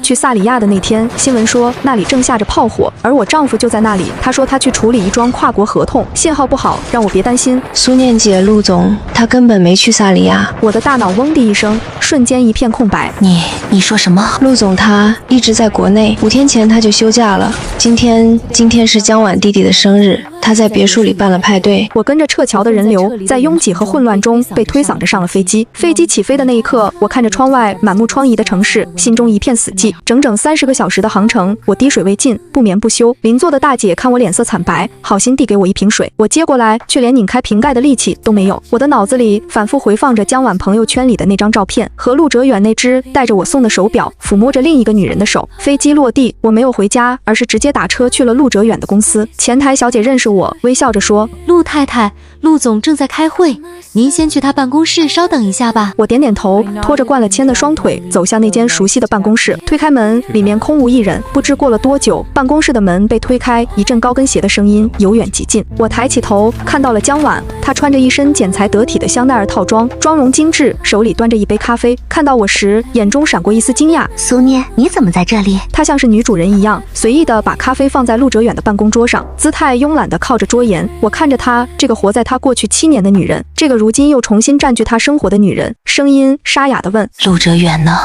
去萨里亚的那天，新闻说那里正下着炮火，而我丈夫就在那里。他说他去处理一桩跨国合同，信号不好，让我别担心。苏念姐，陆总他根本没去萨里亚。我的大脑嗡的一声，瞬间一片空白。你说什么？陆总他一直在国内，5天前他就休假了。今天是江晚弟弟的生日，他在别墅里办了派对。我跟着撤侨的人流，在拥挤和混乱中被推搡着上了飞机。飞机起飞的那一刻，我看着窗外满目疮痍的城市，心中一片死寂。整整30个小时的航程，我滴水未进，不眠不休。邻座的大姐看我脸色惨白，好心递给我一瓶水，我接过来，却连拧开瓶盖的力气都没有。我的脑子里反复回放着江晚朋友圈里的那张照片，和陆哲远那只带着我送的手表，抚摸着另一个女人的手。飞机落地，我没有回家，而是直接打车去了陆哲远的公司。前台小姐认识我，微笑着说：“陆太太，陆总正在开会，您先去他办公室稍等一下吧。”我点点头，拖着灌了铅的双腿走向那间熟悉的办公室。推开门，里面空无一人。不知过了多久，办公室的门被推开，一阵高跟鞋的声音由远及近。我抬起头，看到了江晚，她穿着一身剪裁得体的香奈儿套装，妆容精致，手里端着一杯咖啡。看到我时，眼中闪过一丝惊讶。苏念，你怎么在这里？她像是女主人一样，随意地把咖啡放在陆哲远的办公桌上，姿态慵懒地靠着桌沿。我看着她，这个活在她过去7年的女人，这个如今又重新占据她生活的女人，声音沙哑地问：“陆哲远呢？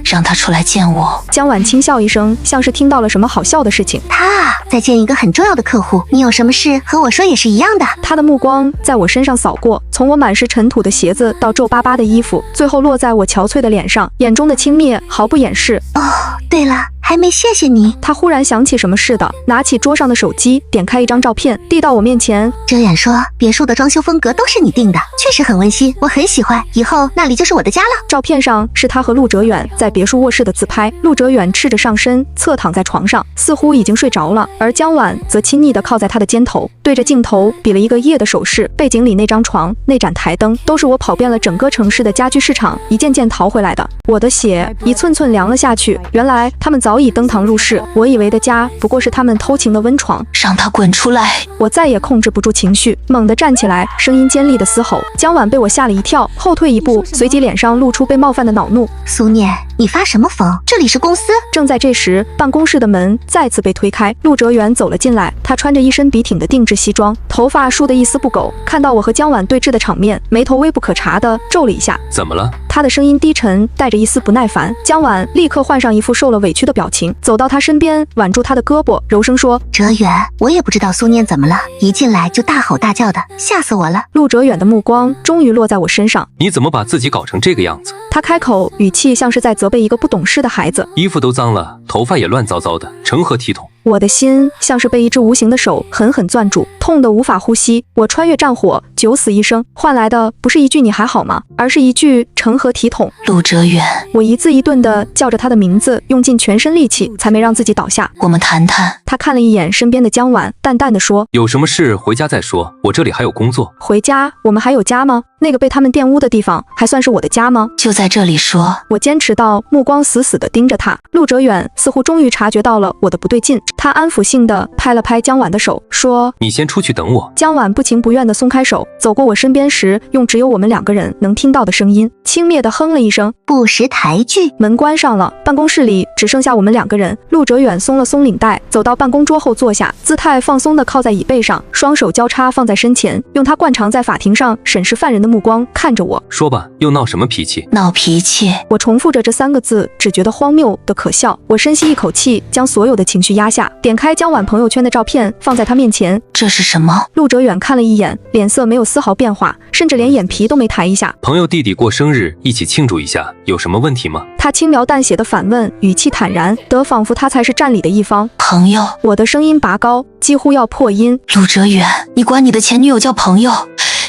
让他出来见我。”江晚轻笑一声，像是听到了什么好笑的事情。他在见一个很重要的客户，你有什么事和我说也是一样的。他的目光在我身上扫过，从我满是尘土的鞋子到皱巴巴的衣服，最后落在我憔悴的脸上，眼中的轻蔑毫不掩饰。哦，对了，还没谢谢你。他忽然想起什么似的，拿起桌上的手机，点开一张照片，递到我面前。哲远说，别墅的装修风格都是你定的，确实很温馨，我很喜欢，以后那里就是我的家了。照片上是他和陆哲远在别墅卧室的自拍，陆哲远赤着上身，侧躺在床上，似乎已经睡着了，而江晚则亲昵地靠在他的肩头，对着镜头比了一个耶的手势。背景里那张床、那盏台灯，都是我跑遍了整个城市的家居市场一件件淘回来的。我的血一寸寸凉了下去，原来他们早已登堂入室，我以为的家不过是他们偷情的温床。让他滚出来！我再也控制不住情绪，猛地站起来，声音尖利的嘶吼。江晚被我吓了一跳，后退一步，随即脸上露出被冒犯的恼怒。苏念，你发什么疯？这里是公司。正在这时，办公室的门再次被推开，陆哲远走了进来。他穿着一身笔挺的定制西装，头发梳得一丝不苟。看到我和江晚对峙的场面，眉头微不可察地皱了一下。怎么了？他的声音低沉，带着一丝不耐烦。江晚立刻换上一副受了委屈的表情，走到他身边，挽住他的胳膊，柔声说：“哲远，我也不知道苏念怎么了，一进来就大吼大叫的，吓死我了。”陆哲远的目光终于落在我身上。你怎么把自己搞成这个样子？他开口，语气像是在责备一个不懂事的孩子。衣服都脏了，头发也乱糟糟的，成何体统？我的心像是被一只无形的手狠狠攥住，痛得无法呼吸。我穿越战火，九死一生，换来的不是一句你还好吗，而是一句成何体统。陆哲远，我一字一顿地叫着他的名字，用尽全身力气才没让自己倒下。我们谈谈。他看了一眼身边的江晚，淡淡地说：“有什么事回家再说，我这里还有工作。”回家？我们还有家吗？那个被他们玷污的地方还算是我的家吗？就在这里说。我坚持到，目光死死地盯着他。陆哲远似乎终于察觉到了我的不对劲，他安抚性地拍了拍江晚的手，说：“你先出去等我。”江晚不情不愿地松开手，走过我身边时，用只有我们2个人能听到的声音，轻蔑地哼了一声，不识抬举。门关上了，办公室里只剩下我们2个人。陆哲远松了松领带，走到办公桌后坐下，姿态放松地靠在椅背上，双手交叉放在身前，用他惯常在法庭上审视犯人的目光看着我。说吧，又闹什么脾气？闹脾气。我重复着这3个字，只觉得荒谬的可笑。我深吸一口气，将所有的情绪压下，点开江晚朋友圈的照片，放在他面前。这是什么？陆哲远看了一眼，脸色没有丝毫变化，甚至连眼皮都没抬一下。朋友弟弟过生日，一起庆祝一下，有什么问题吗？他轻描淡写的反问，语气坦然，得仿佛他才是占理的一方。朋友。我的声音拔高，几乎要破音。陆哲远，你管你的前女友叫朋友？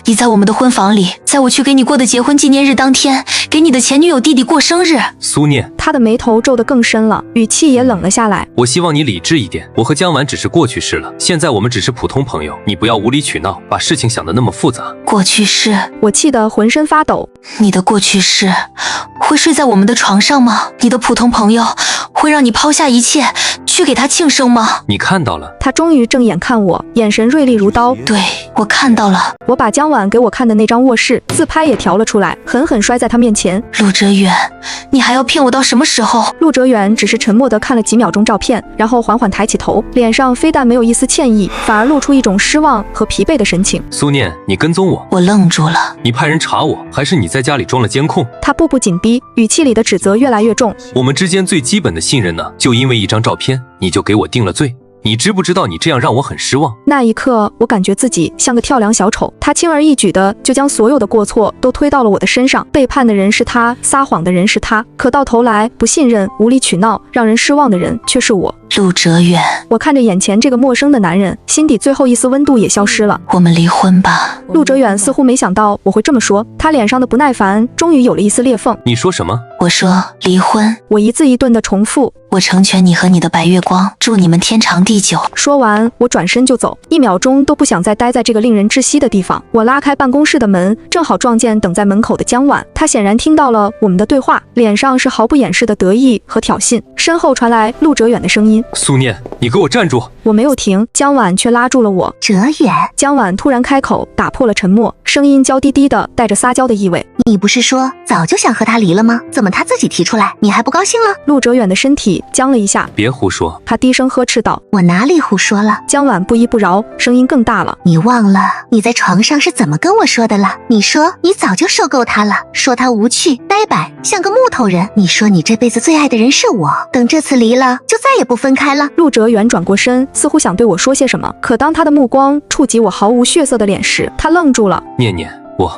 你在我们的婚房里，在我去给你过的结婚纪念日当天，给你的前女友弟弟过生日。苏念，他的眉头皱得更深了，语气也冷了下来。我希望你理智一点，我和江晚只是过去式了，现在我们只是普通朋友，你不要无理取闹，把事情想得那么复杂。过去式？我气得浑身发抖。你的过去式会睡在我们的床上吗？你的普通朋友会让你抛下一切去给他庆生吗？你看到了。他终于正眼看我，眼神锐利如刀。对，我看到了。我把江晚给我看的那张卧室自拍也调了出来，狠狠摔在他面前。陆哲远，你还要骗我到什么时候？陆哲远只是沉默地看了几秒钟照片，然后缓缓抬起头，脸上非但没有一丝歉意，反而露出一种失望和疲惫的神情。苏念，你跟踪我？我愣住了。你派人查我，还是你在家里装了监控？他步步紧逼，语气里的指责越来越重。我们之间最基本的信任呢，就因为一张照片，你就给我定了罪。你知不知道你这样让我很失望？那一刻，我感觉自己像个跳梁小丑，他轻而易举的就将所有的过错都推到了我的身上。背叛的人是他，撒谎的人是他，可到头来，不信任、无理取闹、让人失望的人却是我。陆哲远，我看着眼前这个陌生的男人，心底最后一丝温度也消失了。我们离婚吧。陆哲远似乎没想到我会这么说，他脸上的不耐烦终于有了一丝裂缝。你说什么？我说离婚。我一字一顿的重复。我成全你和你的白月光，祝你们天长地久。说完，我转身就走，一秒钟都不想再待在这个令人窒息的地方。我拉开办公室的门，正好撞见等在门口的江晚。他显然听到了我们的对话，脸上是毫不掩饰的得意和挑衅。身后传来陆哲远的声音：苏念，你给我站住！我没有停，江晚却拉住了我。哲远，江晚突然开口，打破了沉默，声音娇滴滴的，带着撒娇的意味。你不是说早就想和他离了吗？怎么他自己提出来，你还不高兴了？陆哲远的身体僵了一下。别胡说！他低声呵斥道。我哪里胡说了？江晚不依不饶，声音更大了。你忘了你在床上是怎么跟我说的了？你说你早就受够他了，说他无趣、呆板，像个木头人。你说你这辈子最爱的人是我，等这次离了，就再也不分开了。陆哲远转过身，似乎想对我说些什么，可当他的目光触及我毫无血色的脸时，他愣住了。念念，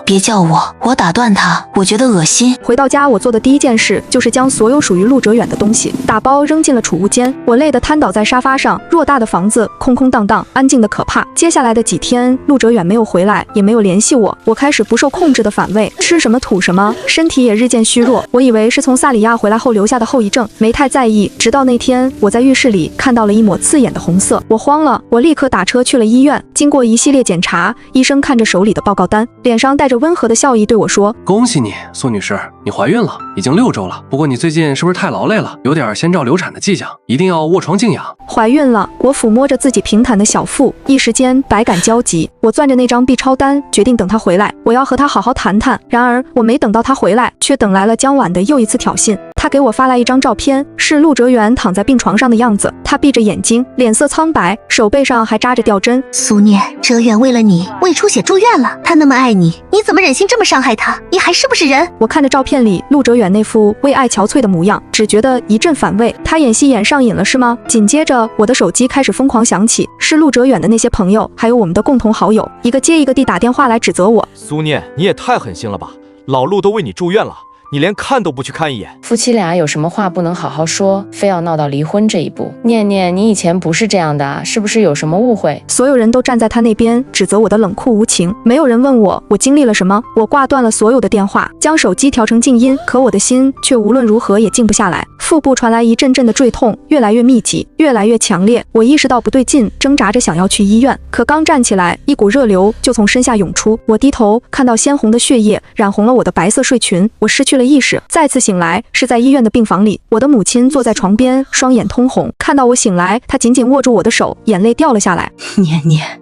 别叫我打断他，我觉得恶心。回到家，我做的第一件事就是将所有属于陆哲远的东西打包扔进了储物间。我累得瘫倒在沙发上，偌大的房子空空荡荡，安静的可怕。接下来的几天，陆哲远没有回来，也没有联系我。我开始不受控制的反胃，吃什么吐什么，身体也日渐虚弱。我以为是从萨里亚回来后留下的后遗症，没太在意。直到那天，我在浴室里看到了一抹刺眼的红色，我慌了，我立刻打车去了医院。经过一系列检查，医生看着手里的报告单，脸上带着温和的笑意对我说：恭喜你，苏女士，你怀孕了，已经6周了。不过你最近是不是太劳累了，有点先兆流产的迹象，一定要卧床静养。怀孕了，我抚摸着自己平坦的小腹，一时间百感交集。我攥着那张 B 超单，决定等他回来，我要和他好好谈谈。然而我没等到他回来，却等来了江晚的又一次挑衅。他给我发来一张照片，是陆哲远躺在病床上的样子，他闭着眼睛，脸色苍白，手背上还扎着吊针。苏念，哲远为了你胃出血住院了，他那么爱你，你怎么忍心这么伤害他？你还是不是人？我看着照片里陆哲远那副为爱憔悴的模样，只觉得一阵反胃。他演戏演上瘾了是吗？紧接着我的手机开始疯狂响起，是陆哲远的那些朋友，还有我们的共同好友，一个接一个地打电话来指责我。苏念，你也太狠心了吧！老陆都为你住院了，你连看都不去看一眼。夫妻俩有什么话不能好好说，非要闹到离婚这一步？念念，你以前不是这样的啊，是不是有什么误会？所有人都站在他那边，指责我的冷酷无情。没有人问我经历了什么。我挂断了所有的电话，将手机调成静音，可我的心却无论如何也静不下来。腹部传来一阵阵的坠痛，越来越密集，越来越强烈。我意识到不对劲，挣扎着想要去医院，可刚站起来，一股热流就从身下涌出。我低头看到鲜红的血液染红了我的白色睡裙，我失去了意识。再次醒来是在医院的病房里，我的母亲坐在床边，双眼通红。看到我醒来，她紧紧握住我的手，眼泪掉了下来。念念，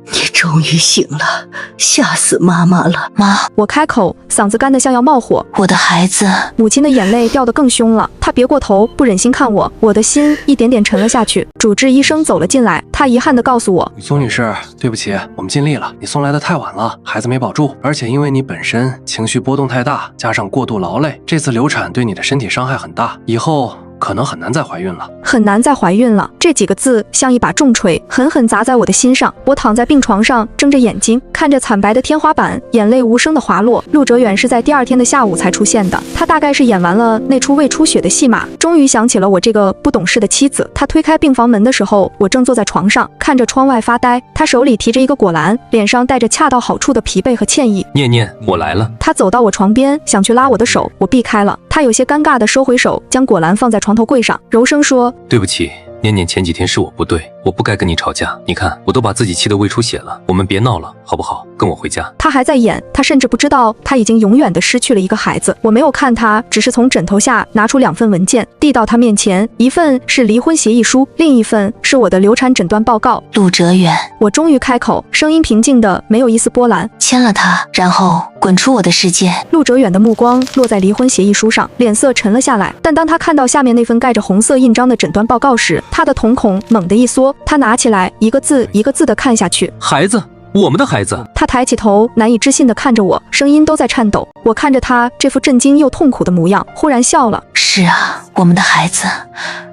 你终于醒了，吓死妈妈了。妈，我开口，嗓子干得像要冒火。我的孩子。母亲的眼泪掉得更凶了，她别过头，不忍心看我，我的心一点点沉了下去。主治医生走了进来，他遗憾地告诉我：苏女士，对不起，我们尽力了，你送来的太晚了，孩子没保住，而且因为你本身情绪波动太大，加上过度劳累，这次流产对你的身体伤害很大，以后可能很难再怀孕了。很难再怀孕了，这几个字像一把重锤，狠狠砸在我的心上。我躺在病床上，睁着眼睛看着惨白的天花板，眼泪无声的滑落。陆哲远是在第二天的下午才出现的，他大概是演完了那出胃出血的戏码，终于想起了我这个不懂事的妻子。他推开病房门的时候，我正坐在床上看着窗外发呆，他手里提着一个果篮，脸上带着恰到好处的疲惫和歉意。念念，我来了。他走到我床边，想去拉我的手，我避开了。他有些尴尬地收回手，将果篮放在床头柜上，柔声说：对不起，念念，前几天是我不对，我不该跟你吵架，你看我都把自己气得胃出血了，我们别闹了好不好？跟我回家。他还在演，他甚至不知道他已经永远的失去了一个孩子。我没有看他，只是从枕头下拿出2份文件，递到他面前，一份是离婚协议书，另一份是我的流产诊断报告。陆哲远，我终于开口，声音平静的没有一丝波澜。签了它，然后滚出我的世界。陆哲远的目光落在离婚协议书上，脸色沉了下来。但当他看到下面那份盖着红色印章的诊断报告时，他的瞳孔猛地一缩，他拿起来一个字一个字的看下去。孩子，我们的孩子。他抬起头，难以置信地看着我，声音都在颤抖。我看着他这副震惊又痛苦的模样，忽然笑了。是啊，我们的孩子，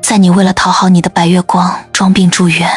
在你为了讨好你的白月光装病住院，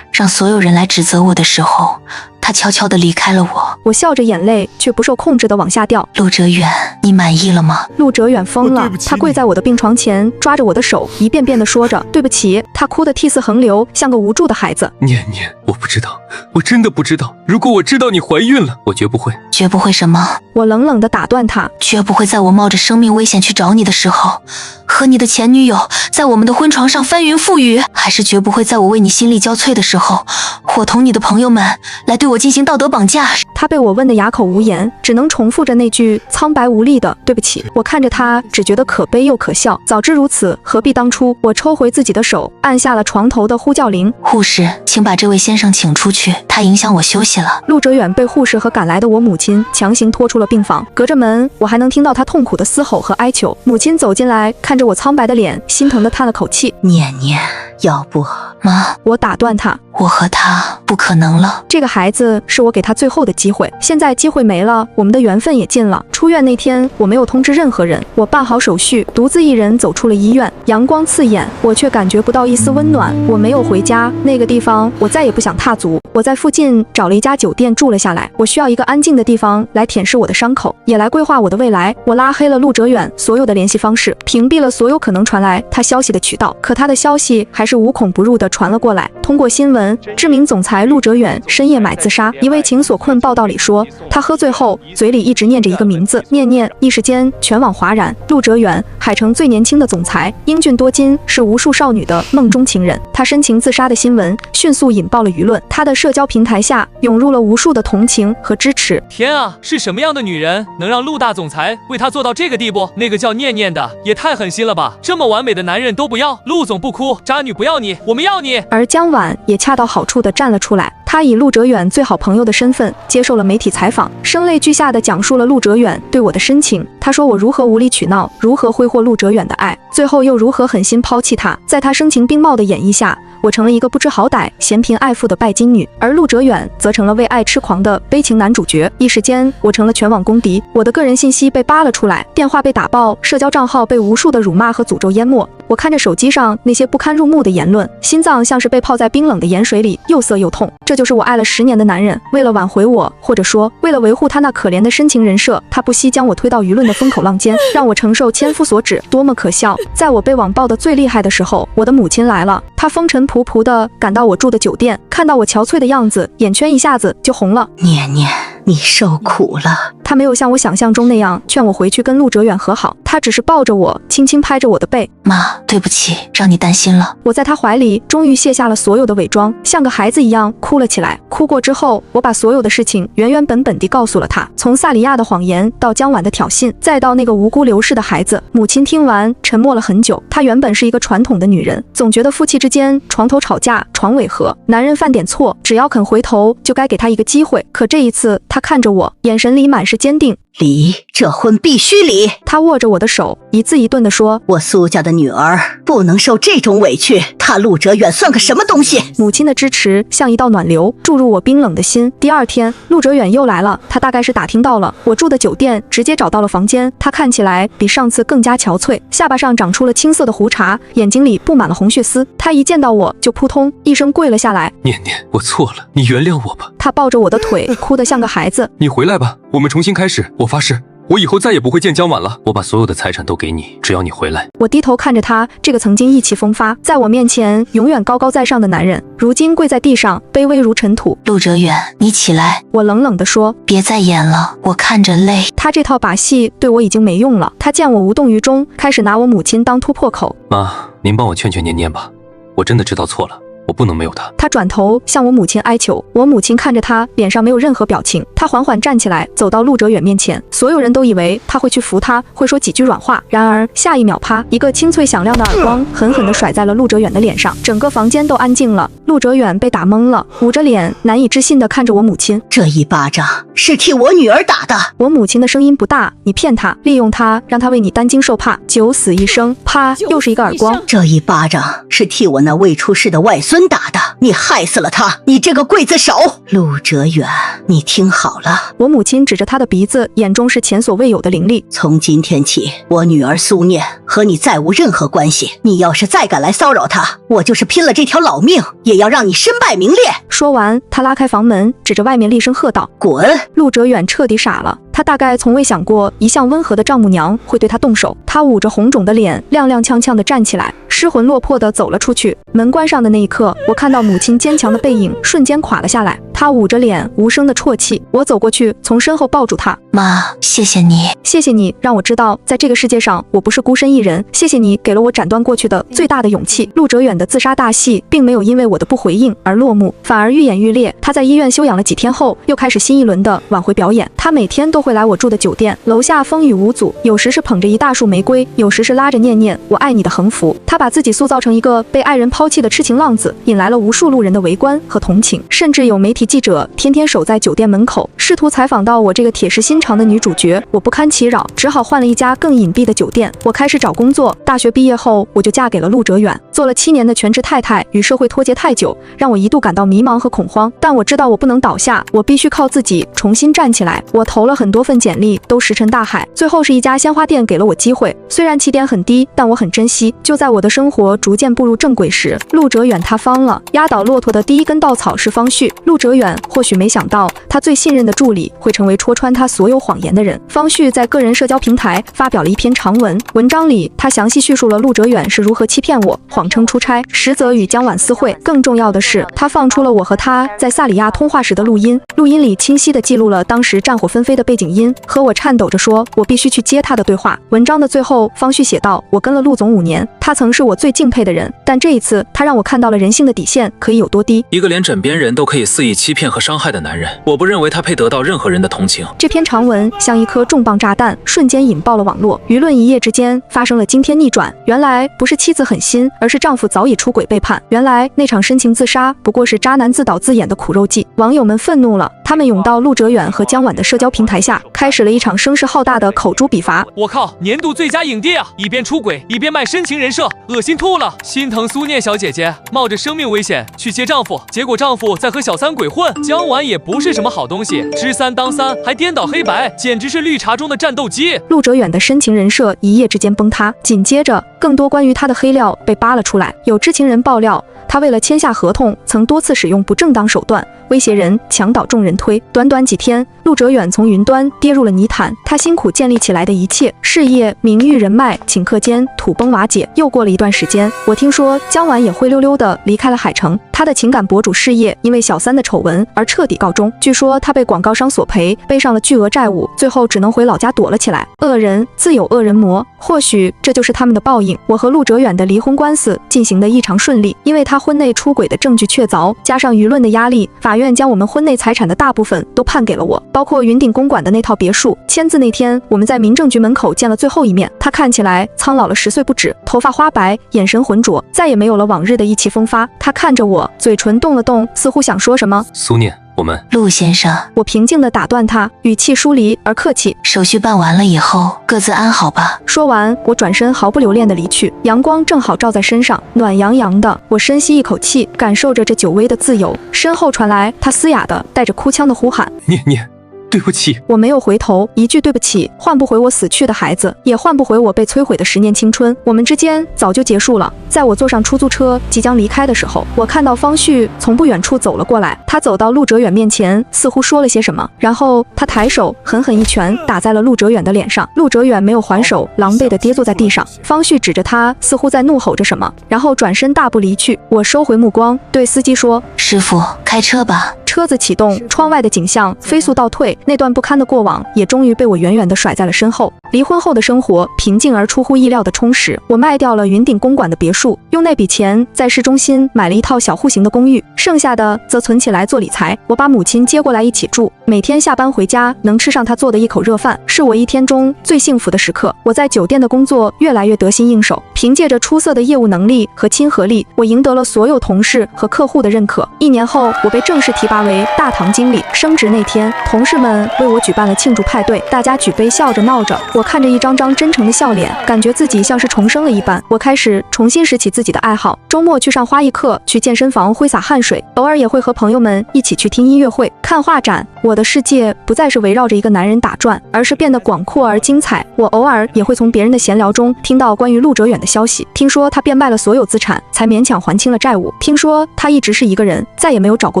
让所有人来指责我的时候，他悄悄地离开了我。我笑着，眼泪却不受控制地往下掉。陆哲远，你满意了吗？陆哲远疯了，他跪在我的病床前，抓着我的手，一遍遍地说着对不起。他哭得涕泗横流，像个无助的孩子。念念，我不知道，我真的不知道。如果我知道你怀孕了，我绝不会。绝不会什么？我冷冷地打断他。绝不会在我冒着生命危险去找你的时候，和你的前女友在我们的婚床上翻云覆雨，还是绝不会在我为你心力交瘁的时候，伙同你的朋友们来对我进行道德绑架。他被我问得哑口无言，只能重复着那句苍白无力的对不起。我看着他，只觉得可悲又可笑。早知如此，何必当初？我抽回自己的手，按下了床头的呼叫铃。护士，请把这位先生请出去，他影响我休息了。陆哲远被护士和赶来的我母亲强行拖出了病房，隔着门，我还能听到他痛苦的嘶吼和哀求。母亲走进来，看着我苍白的脸，心疼地叹了口气。念念，要不……妈，我打断他，我和他不可能了。这个孩子是我给他最后的机会，现在机会没了，我们的缘分也尽了。出院那天，我没有通知任何人，我办好手续，独自一人走出了医院。阳光刺眼，我却感觉不到一丝温暖。我没有回家，那个地方我再也不想踏足。我在附近找了一家酒店住了下来，我需要一个安静的地方来舔舐我的伤口，也来规划我的未来。我拉黑了陆哲远所有的联系方式，屏蔽了所有可能传来他消息的渠道，可他的消息还是无孔不入地传了过来。通过新闻，知名总裁陆哲远深夜买自杀。一位情所困报道里说，他喝醉后嘴里一直念着一个名字，念念。一时间全网哗然。陆哲远，海城最年轻的总裁，英俊多金，是无数少女的梦中情人。他深情自杀的新闻迅速引爆了舆论，他的社交平台下涌入了无数的同情和支持。天啊，是什么样的女人能让陆大总裁为他做到这个地步？那个叫念念的也太狠心了吧！这么完美的男人都不要，陆总不哭，渣女不要你，我们要你。而江晚也恰到好处地站了出来，他以陆哲远最好朋友的身份接受了媒体采访，声泪俱下地讲述了陆哲远对我的深情。他说我如何无理取闹，如何挥霍陆哲远的爱，最后又如何狠心抛弃他。在他声情并茂的演绎下，我成了一个不知好歹、嫌贫爱富的拜金女，而陆哲远则成了为爱痴狂的悲情男主角。一时间，我成了全网公敌，我的个人信息被扒了出来，电话被打爆，社交账号被无数的辱骂和诅咒淹没。我看着手机上那些不堪入目的言论，心脏像是被泡在冰冷的盐水里，又涩又痛。这就是我爱了10年的男人，为了挽回我，或者说为了维护他那可怜的深情人设，他不惜将我推到舆论的风口浪尖，让我承受千夫所指，多么可笑！在我被网暴的最厉害的时候，我的母亲来了，她风尘仆仆地赶到我住的酒店，看到我憔悴的样子，眼圈一下子就红了。念念，你受苦了。他没有像我想象中那样劝我回去跟陆哲远和好，他只是抱着我，轻轻拍着我的背。妈，对不起，让你担心了。我在他怀里终于卸下了所有的伪装，像个孩子一样哭了起来。哭过之后，我把所有的事情原原本本地告诉了他，从萨里亚的谎言到江晚的挑衅，再到那个无辜流逝的孩子。母亲听完沉默了很久。她原本是一个传统的女人，总觉得夫妻之间床头吵架床尾和，男人犯点错只要肯回头就该给他一个机会。可这一次她看着我，眼神里满是坚定。离，这婚必须离。他握着我的手，一字一顿地说，我苏家的女儿不能受这种委屈，他陆哲远算个什么东西？母亲的支持像一道暖流注入我冰冷的心。第二天，陆哲远又来了，他大概是打听到了我住的酒店，直接找到了房间。他看起来比上次更加憔悴，下巴上长出了青色的胡茬，眼睛里布满了红血丝。他一见到我就扑通一声跪了下来。念念，我错了，你原谅我吧。他抱着我的腿，哭得像个孩子。你回来吧，我们重新开始。我发誓，我以后再也不会见江晚了。我把所有的财产都给你，只要你回来。我低头看着他，这个曾经意气风发，在我面前永远高高在上的男人，如今跪在地上，卑微如尘土。陆哲远，你起来。我冷冷地说，别再演了，我看着累。他这套把戏对我已经没用了。他见我无动于衷，开始拿我母亲当突破口。妈，您帮我劝劝念念吧，我真的知道错了，我不能没有他。他转头向我母亲哀求，我母亲看着他，脸上没有任何表情。他缓缓站起来，走到陆哲远面前，所有人都以为他会去扶他，会说几句软话。然而下一秒，啪，一个清脆响亮的耳光狠狠地甩在了陆哲远的脸上，整个房间都安静了。陆哲远被打懵了，捂着脸，难以置信地看着我母亲。这一巴掌是替我女儿打的。我母亲的声音不大，你骗她，利用她，让她为你担惊受怕，九死一生。啪，又是一个耳光。这一巴掌是替我那未出世的外孙打的，你害死了他，你这个刽子手！陆哲远，你听好了。我母亲指着他的鼻子，眼中是前所未有的凌厉。从今天起，我女儿苏念和你再无任何关系。你要是再敢来骚扰她，我就是拼了这条老命，也要让你身败名裂。说完，他拉开房门，指着外面厉声喝道：滚！陆哲远彻底傻了。他大概从未想过一向温和的丈母娘会对他动手。他捂着红肿的脸，踉踉跄跄地站起来，失魂落魄地走了出去。门关上的那一刻，我看到母亲坚强的背影瞬间垮了下来。她捂着脸，无声地啜泣。我走过去，从身后抱住她。妈，谢谢你，谢谢你让我知道，在这个世界上我不是孤身一人。谢谢你给了我斩断过去的最大的勇气。陆哲远的自杀大戏并没有因为我的不回应而落幕，反而愈演愈烈。他在医院休养了几天后，又开始新一轮的挽回表演。他每天都会来我住的酒店，楼下风雨无阻，有时是捧着一大束玫瑰，有时是拉着念念我爱你的横幅。他把自己塑造成一个被爱人抛弃的痴情浪子，引来了无数路人的围观和同情，甚至有媒体记者天天守在酒店门口，试图采访到我这个铁石心肠的女主角。我不堪其扰，只好换了一家更隐蔽的酒店。我开始找工作，大学毕业后我就嫁给了陆哲远，做了7年的全职太太。与社会脱节太久，让我一度感到迷茫和恐慌，但我知道我不能倒下，我必须靠自己重新站起来。我投了很多份简历，都石沉大海。最后是一家鲜花店给了我机会，虽然起点很低，但我很珍惜。就在我的生活逐渐步入正轨时，陆哲远塌方了。压倒骆驼的第一根稻草是方旭。陆哲远或许没想到，他最信任的助理会成为戳穿他所有谎言的人。方旭在个人社交平台发表了一篇长文，文章里他详细叙述了陆哲远是如何欺骗我，谎称出差，实则与江晚私会。更重要的是，他放出了我和他在萨里亚通话时的录音，录音里清晰地记录了当时战火纷飞的背景音和我颤抖着说我必须去接他的对话。文章的最后，方旭写道：我跟了陆总5年，他曾是我最敬佩的人，但这一次他让我看到了人性的底线可以有多低。一个连枕边人都可以肆意欺骗和伤害的男人，我不认为他配得到任何人的同情。这篇长文像一颗重磅炸弹，瞬间引爆了网络，舆论一夜之间发生了惊天逆转。原来不是妻子狠心，而是丈夫早已出轨背叛。原来那场深情自杀不过是渣男自导自演的苦肉计。网友们愤怒了，他们涌到陆哲远和江晚的社交平台下，开始了一场声势浩大的口诛笔伐。我靠，年度最佳影帝啊！一边出轨一边卖深情人设，恶心吐了。心疼苏念小姐姐冒着生命危险去接丈夫，结果丈夫在和小三鬼混。江晚也不是什么好东西，知三当三，还颠倒黑白，简直是绿茶中的战斗机。陆哲远的深情人设一夜之间崩塌，紧接着更多关于他的黑料被扒了出来。有知情人爆料，他为了签下合同，曾多次使用不正当手段，威胁人，墙倒众人推。短短几天，陆哲远从云端跌入了泥潭，他辛苦建立起来的一切，事业、名誉、人脉，顷刻间土崩瓦解。又过了一段时间，我听说江晚也灰溜溜地离开了海城，他的情感博主事业因为小三的丑闻而彻底告终。据说他被广告商索赔，背上了巨额债务，最后只能回老家躲了起来。恶人自有恶人磨，或许这就是他们的报应。我和陆哲远的离婚官司进行得异常顺利，因为他婚内出轨的证据确凿，加上舆论的压力，法院将我们婚内财产的大部分都判给了我，包括云顶公馆的那套别墅。签字那天，我们在民政局门口见了最后一面。他看起来苍老了10岁不止，头发花白，眼神浑浊，再也没有了往日的意气风发。他看着我，嘴唇动了动，似乎想说什么。苏念，我们陆先生，我平静地打断他，语气疏离而客气。手续办完了以后，各自安好吧。说完，我转身毫不留恋地离去。阳光正好照在身上，暖洋洋的。我深吸一口气，感受着这久违的自由。身后传来他嘶哑的、带着哭腔的呼喊：念念，对不起。我没有回头，一句对不起换不回我死去的孩子，也换不回我被摧毁的10年青春。我们之间早就结束了。在我坐上出租车即将离开的时候，我看到方旭从不远处走了过来。他走到陆哲远面前，似乎说了些什么，然后他抬手狠狠一拳打在了陆哲远的脸上。陆哲远没有还手，狼狈地跌坐在地上。方旭指着他，似乎在怒吼着什么，然后转身大步离去。我收回目光，对司机说：师傅，开车吧。车子启动，窗外的景象飞速倒退，那段不堪的过往也终于被我远远地甩在了身后。离婚后的生活平静而出乎意料的充实。我卖掉了云顶公馆的别墅，用那笔钱在市中心买了一套小户型的公寓，剩下的则存起来做理财。我把母亲接过来一起住，每天下班回家能吃上她做的一口热饭，是我一天中最幸福的时刻。我在酒店的工作越来越得心应手，凭借着出色的业务能力和亲和力，我赢得了所有同事和客户的认可。1年后，我被正式提拔为大堂经理。升职那天，同事们为我举办了庆祝派对，大家举杯笑着闹着，我看着一张张真诚的笑脸，感觉自己像是重生了一般。我开始重新拾起自己的爱好，周末去上花艺课，去健身房挥洒汗水，偶尔也会和朋友们一起去听音乐会、看画展。我的世界不再是围绕着一个男人打转，而是变得广阔而精彩。我偶尔也会从别人的闲聊中听到关于陆哲远的消息，听说他变卖了所有资产，才勉强还清了债务，听说他一直是一个人，再也没有找过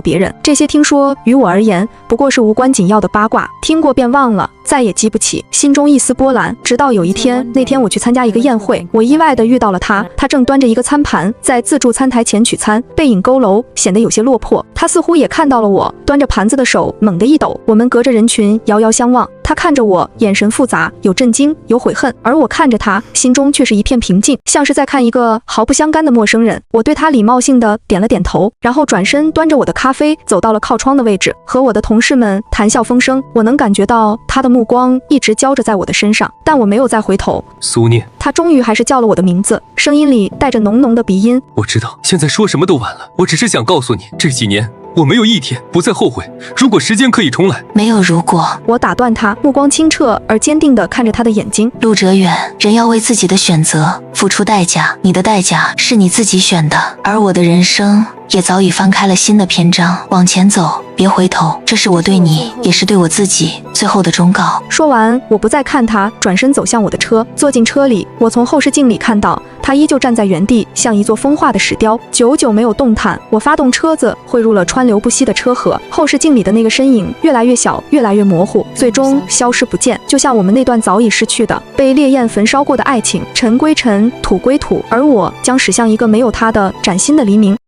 别人。这些听说于我而言不过是无关紧要的八卦，听过便忘了，再也记不起，心中一丝波澜。直到有一天，那天我去参加一个宴会，我意外地遇到了他，他正端着一个餐盘在自助餐台前取餐，背影佝偻，显得有些落魄。他似乎也看到了我，端着盘子的手猛地一抖，我们隔着人群遥遥相望。他看着我，眼神复杂，有震惊，有悔恨，而我看着他，心中却是一片平静，像是在看一个毫不相干的陌生人。我对他礼貌性地点了点头，然后转身端着我的咖啡走到了靠窗的位置，和我的同事们谈笑风生。我能感觉到他的目光一直浇着在我的身上，但我没有再回头。苏念，他终于还是叫了我的名字，声音里带着浓浓的鼻音。我知道现在说什么都晚了，我只是想告诉你，这几年我没有一天不再后悔。如果时间可以重来，没有如果。我打断他，目光清澈而坚定地看着他的眼睛。陆哲远，人要为自己的选择付出代价，你的代价是你自己选的，而我的人生也早已翻开了新的篇章，往前走，别回头，这是我对你，也是对我自己最后的忠告。说完，我不再看他，转身走向我的车。坐进车里，我从后视镜里看到他依旧站在原地，像一座风化的石雕，久久没有动弹。我发动车子，汇入了川流不息的车河。后视镜里的那个身影越来越小，越来越模糊，最终消失不见，就像我们那段早已逝去的、被烈焰焚烧过的爱情，尘归尘，土归土，而我将驶向一个没有他的崭新的黎明。